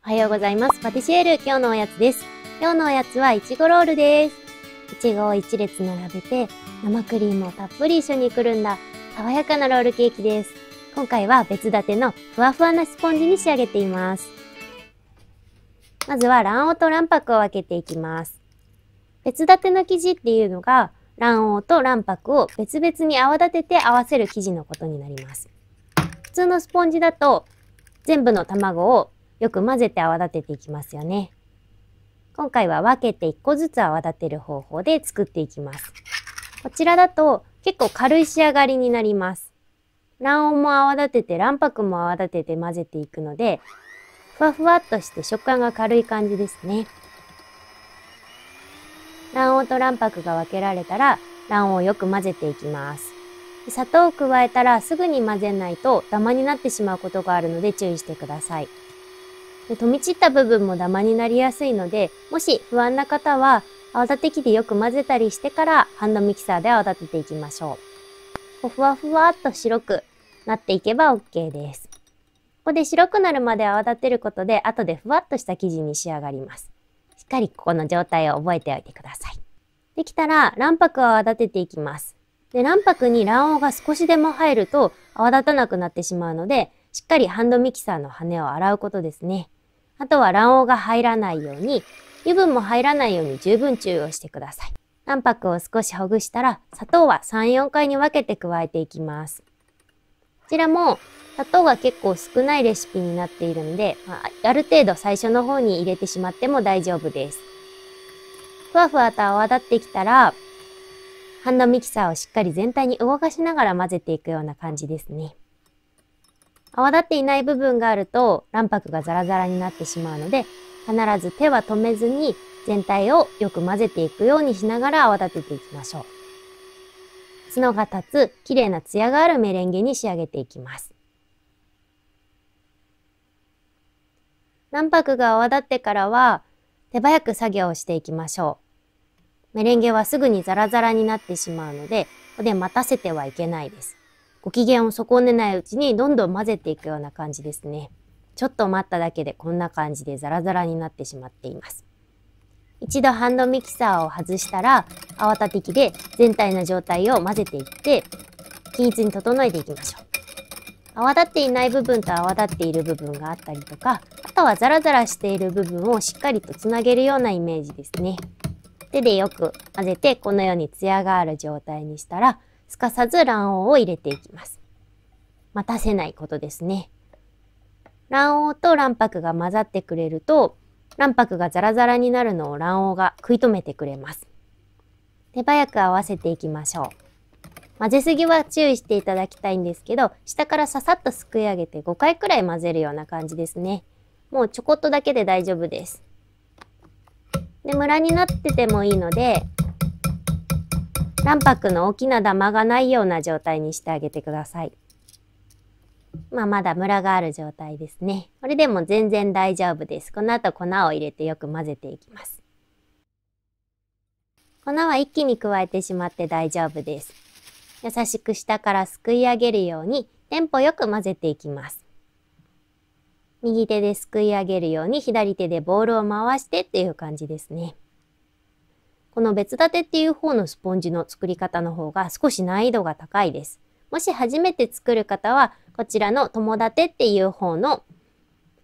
おはようございます。パティシエール、今日のおやつです。今日のおやつはいちごロールです。いちごを一列並べて、生クリームをたっぷり一緒にくるんだ爽やかなロールケーキです。今回は別立てのふわふわなスポンジに仕上げています。まずは卵黄と卵白を分けていきます。別立ての生地っていうのが、卵黄と卵白を別々に泡立てて合わせる生地のことになります。普通のスポンジだと、全部の卵をよく混ぜて泡立てていきますよね。今回は分けて1個ずつ泡立てる方法で作っていきます。こちらだと結構軽い仕上がりになります。卵黄も泡立てて卵白も泡立てて混ぜていくので、ふわふわっとして食感が軽い感じですね。卵黄と卵白が分けられたら卵黄をよく混ぜていきます。砂糖を加えたらすぐに混ぜないとダマになってしまうことがあるので注意してください。飛び散った部分もダマになりやすいので、もし不安な方は泡立て器でよく混ぜたりしてからハンドミキサーで泡立てていきましょう。ふわふわっと白くなっていけば OK です。ここで白くなるまで泡立てることで後でふわっとした生地に仕上がります。しっかりここの状態を覚えておいてください。できたら卵白を泡立てていきます。で、卵白に卵黄が少しでも入ると泡立たなくなってしまうので、しっかりハンドミキサーの羽を洗うことですね。あとは卵黄が入らないように、油分も入らないように十分注意をしてください。卵白を少しほぐしたら、砂糖は3、4回に分けて加えていきます。こちらも砂糖が結構少ないレシピになっているので、ある程度最初の方に入れてしまっても大丈夫です。ふわふわと泡立ってきたら、ハンドミキサーをしっかり全体に動かしながら混ぜていくような感じですね。泡立っていない部分があると卵白がザラザラになってしまうので、必ず手は止めずに全体をよく混ぜていくようにしながら泡立てていきましょう。角が立つ綺麗なツヤがあるメレンゲに仕上げていきます。卵白が泡立ってからは手早く作業をしていきましょう。メレンゲはすぐにザラザラになってしまうので、ここで待たせてはいけないです。ご機嫌を損ねないうちにどんどん混ぜていくような感じですね。ちょっと待っただけでこんな感じでザラザラになってしまっています。一度ハンドミキサーを外したら泡立て器で全体の状態を混ぜていって均一に整えていきましょう。泡立っていない部分と泡立っている部分があったりとか、あとはザラザラしている部分をしっかりとつなげるようなイメージですね。手でよく混ぜてこのようにツヤがある状態にしたら、すかさず卵黄を入れていきます。待たせないことですね。卵黄と卵白が混ざってくれると、卵白がザラザラになるのを卵黄が食い止めてくれます。手早く合わせていきましょう。混ぜすぎは注意していただきたいんですけど、下からささっとすくい上げて5回くらい混ぜるような感じですね。もうちょこっとだけで大丈夫です。で、ムラになっててもいいので、卵白の大きなダマがないような状態にしてあげてください。まだムラがある状態ですね。これでも全然大丈夫です。この後粉を入れてよく混ぜていきます。粉は一気に加えてしまって大丈夫です。優しく下からすくい上げるようにテンポよく混ぜていきます。右手ですくい上げるように左手でボールを回してっていう感じですね。この別立てっていう方のスポンジの作り方の方が少し難易度が高いです。もし初めて作る方は、こちらの友立てっていう方の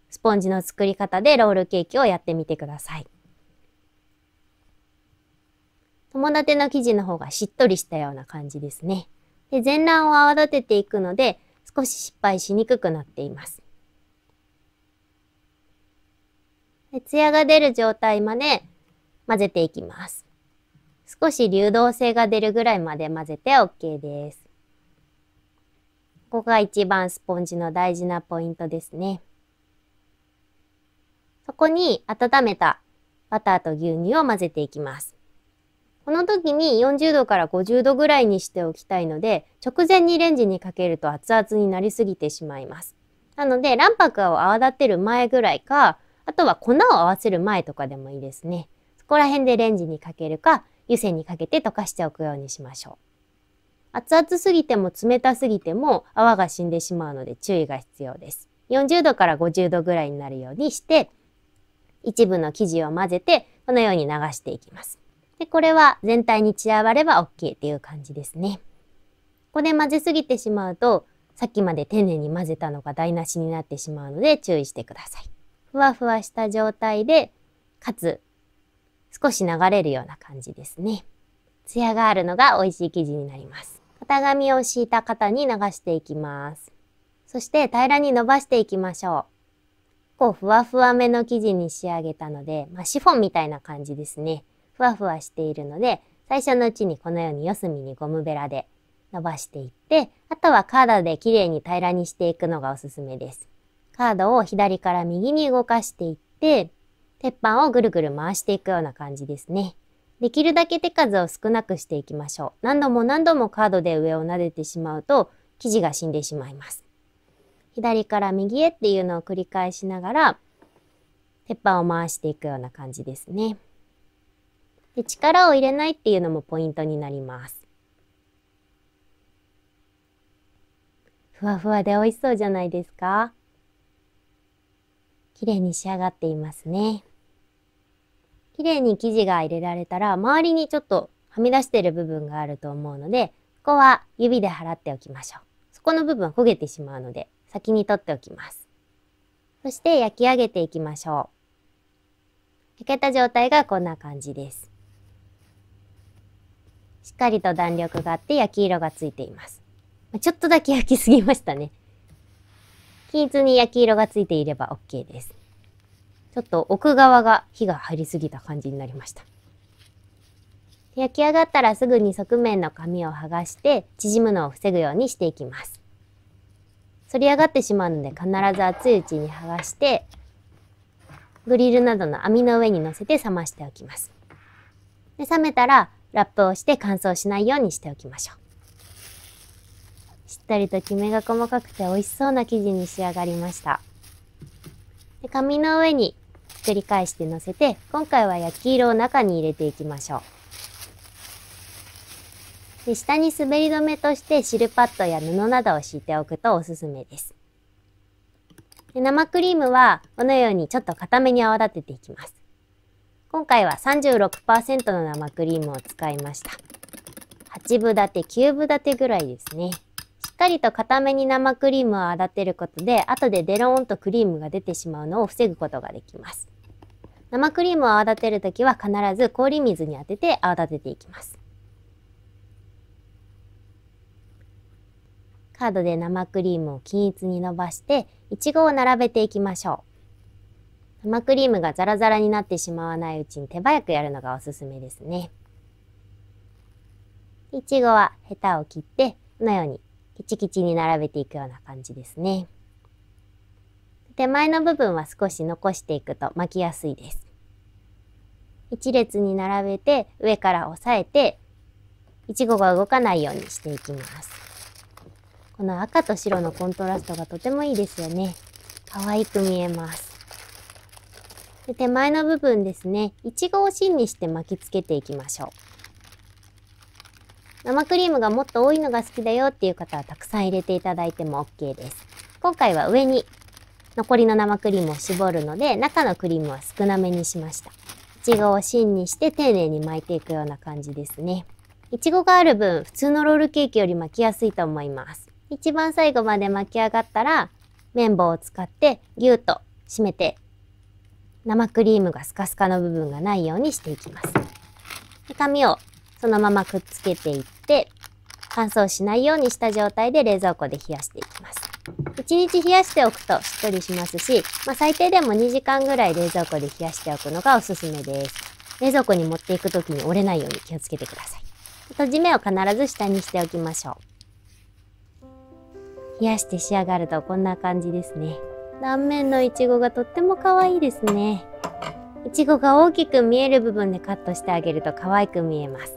スポンジの作り方でロールケーキをやってみてください。友立ての生地の方がしっとりしたような感じですね。で、全卵を泡立てていくので、少し失敗しにくくなっています。で、ツヤが出る状態まで混ぜていきます。少し流動性が出るぐらいまで混ぜて OK です。ここが一番スポンジの大事なポイントですね。そこに温めたバターと牛乳を混ぜていきます。この時に40度から50度ぐらいにしておきたいので、直前にレンジにかけると熱々になりすぎてしまいます。なので卵白を泡立てる前ぐらいか、あとは粉を合わせる前とかでもいいですね。そこら辺でレンジにかけるか、湯煎にかけて溶かしておくようにしましょう。熱々すぎても冷たすぎても泡が死んでしまうので注意が必要です。40度から50度ぐらいになるようにして一部の生地を混ぜて、このように流していきます。で、これは全体に散らばれば OK っていう感じですね。ここで混ぜすぎてしまうと、さっきまで丁寧に混ぜたのが台無しになってしまうので注意してください。ふわふわした状態で、かつ少し流れるような感じですね。ツヤがあるのが美味しい生地になります。型紙を敷いた型に流していきます。そして平らに伸ばしていきましょう。ふわふわめの生地に仕上げたので、シフォンみたいな感じですね。ふわふわしているので、最初のうちにこのように四隅にゴムベラで伸ばしていって、あとはカードできれいに平らにしていくのがおすすめです。カードを左から右に動かしていって、鉄板をぐるぐる回していくような感じですね。できるだけ手数を少なくしていきましょう。何度も何度もカードで上を撫でてしまうと生地が死んでしまいます。左から右へっていうのを繰り返しながら鉄板を回していくような感じですね。で、力を入れないっていうのもポイントになります。ふわふわで美味しそうじゃないですか？綺麗に仕上がっていますね。綺麗に生地が入れられたら、周りにちょっとはみ出している部分があると思うので、ここは指で払っておきましょう。そこの部分は焦げてしまうので、先に取っておきます。そして焼き上げていきましょう。焼けた状態がこんな感じです。しっかりと弾力があって焼き色がついています。ちょっとだけ焼きすぎましたね。均一に焼き色がついていれば OK です。ちょっと奥側が火が入りすぎた感じになりました。焼き上がったらすぐに側面の紙を剥がして縮むのを防ぐようにしていきます。反り上がってしまうので必ず熱いうちに剥がしてグリルなどの網の上に乗せて冷ましておきます。で、冷めたらラップをして乾燥しないようにしておきましょう。しっとりときめが細かくて美味しそうな生地に仕上がりました。で、紙の上にひっくり返して乗せて、今回は焼き色を中に入れていきましょう。で、下に滑り止めとして汁パッドや布などを敷いておくとおすすめです。で、生クリームはこのようにちょっと固めに泡立てていきます。今回は 36% の生クリームを使いました。8分立て、9分立てぐらいですね。しっかりと固めに生クリームを泡立てることで、後でデローンとクリームが出てしまうのを防ぐことができます。生クリームを泡立てるときは必ず氷水に当てて泡立てていきます。カードで生クリームを均一に伸ばして、いちごを並べていきましょう。生クリームがザラザラになってしまわないうちに手早くやるのがおすすめですね。いちごはヘタを切って、このようにキチキチに並べていくような感じですね。手前の部分は少し残していくと巻きやすいです。一列に並べて上から押さえて、いちごが動かないようにしていきます。この赤と白のコントラストがとてもいいですよね。可愛く見えます。で、手前の部分ですね、いちごを芯にして巻きつけていきましょう。生クリームがもっと多いのが好きだよっていう方はたくさん入れていただいても OK です。今回は上に残りの生クリームを絞るので、中のクリームは少なめにしました。いちごを芯にして丁寧に巻いていくような感じですね。いちごがある分、普通のロールケーキより巻きやすいと思います。一番最後まで巻き上がったら、綿棒を使ってギューッと締めて、生クリームがスカスカの部分がないようにしていきます。で、紙をそのままくっつけていって、乾燥しないようにした状態で冷蔵庫で冷やしていきます。1日冷やしておくとしっとりしますし、最低でも2時間ぐらい冷蔵庫で冷やしておくのがおすすめです。冷蔵庫に持っていくときに折れないように気をつけてください。閉じ目を必ず下にしておきましょう。冷やして仕上がるとこんな感じですね。断面のいちごがとっても可愛いですね。いちごが大きく見える部分でカットしてあげると可愛く見えます。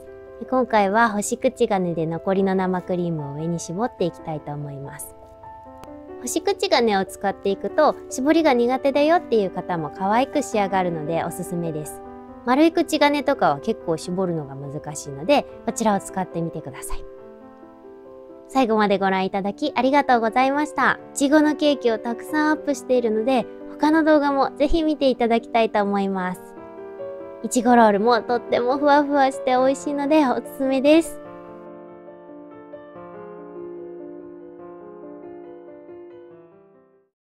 今回は干し口金で残りの生クリームを上に絞っていきたいと思います。干し口金を使っていくと絞りが苦手だよっていう方も可愛く仕上がるのでおすすめです。丸い口金とかは結構絞るのが難しいのでこちらを使ってみてください。最後までご覧いただきありがとうございました。いちごのケーキをたくさんアップしているので他の動画もぜひ見ていただきたいと思います。いちごロールもとってもふわふわして美味しいのでおすすめです。